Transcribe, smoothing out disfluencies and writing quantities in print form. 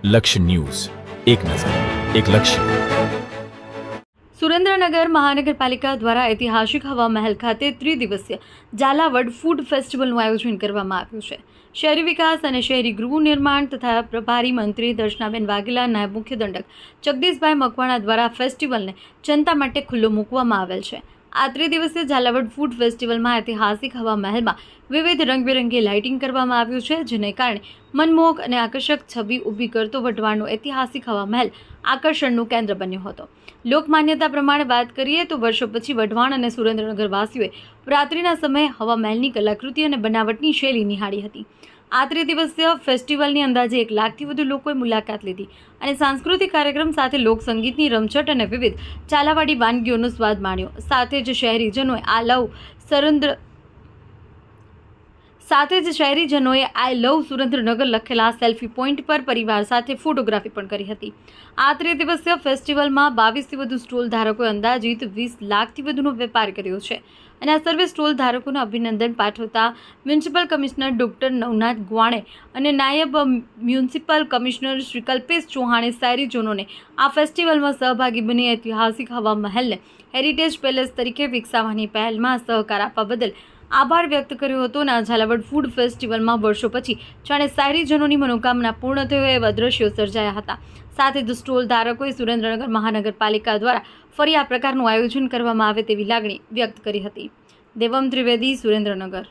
લક્ષ્ય ન્યૂઝ, એક નજર, એક લક્ષ્ય. સુરેન્દ્રનગર મહાનગરપાલિકા દ્વારા ઐતિહાસિક હવા મહેલ ખાતે ત્રિદિવસીય ઝાલાવાડ ફૂડ ફેસ્ટિવલનું આયોજન કરવામાં આવ્યું છે. શહેરી વિકાસ અને શહેરી ગૃહ નિર્માણ તથા પ્રભારી મંત્રી દર્શનાબેન વાઘેલા, નાયબ મુખ્ય દંડક જગદીશભાઈ મકવાણા દ્વારા ફેસ્ટિવલને જનતા માટે ખુલ્લો મૂકવામાં આવેલ છે. આ ત્રિદિવસીય ઝાલાવાડ ફૂડ ફેસ્ટિવલમાં ઐતિહાસિક હવા મહેલમાં વિવિધ રંગબેરંગી લાઇટિંગ કરવામાં આવ્યું છે, જેને કારણે મનમોહક અને આકર્ષક છબી ઊભી કરતો વઢવાણનો ઐતિહાસિક હવા મહેલ આકર્ષણનું કેન્દ્ર બન્યો હતો. લોકમાન્યતા પ્રમાણે વાત કરીએ તો વર્ષો પછી વઢવાણ અને સુરેન્દ્રનગર વાસીઓએ રાત્રિના સમયે હવા મહેલની કલાકૃતિ અને બનાવટની શૈલી નિહાળી હતી. આ ત્રિદિવસીય ફેસ્ટિવલની અંદાજે 1 લાખથી વધુ લોકોએ મુલાકાત લીધી અને સાંસ્કૃતિક કાર્યક્રમ સાથે લોકસંગીતની રમઝટ અને વિવિધ ચાલાવાડી વાનગીઓનો સ્વાદ માણ્યો. સાથે જ શહેરીજનોએ આઈ લવ સુરેન્દ્રનગર લખેલા સેલ્ફી પોઈન્ટ પર પરિવાર સાથે ફોટોગ્રાફી પણ કરી હતી. આ ત્રિદિવસીય ફેસ્ટિવલમાં 22થી વધુ સ્ટોલ ધારકોએ અંદાજિત 20 લાખથી વધુનો વેપાર કર્યો છે અને આ સર્વે સ્ટોલ ધારકોને અભિનંદન પાઠવતા મ્યુનિસિપલ કમિશનર ડોક્ટર નવનાથ ગુવાણે અને નાયબ મ્યુનિસિપલ કમિશનર શ્રી કલ્પેશ ચૌહાણે શહેરીજનોને આ ફેસ્ટિવલમાં સહભાગી બની ઐતિહાસિક હવા મહેલને હેરિટેજ પેલેસ તરીકે વિકસાવવાની પહેલમાં સહકાર આપવા બદલ આભાર વ્યક્ત કર્યો હતો. અને ઝાલાવાડ ફૂડ ફેસ્ટિવલમાં વર્ષો પછી જાણે શહેરીજનોની મનોકામના પૂર્ણ થયો એવા દ્રશ્યો સર્જાયા હતા. સાથે જ સ્ટોલ ધારકોએ સુરેન્દ્રનગર મહાનગરપાલિકા દ્વારા ફરી આ પ્રકારનું આયોજન કરવામાં આવે તેવી લાગણી વ્યક્ત કરી હતી. દેવમ ત્રિવેદી, સુરેન્દ્રનગર.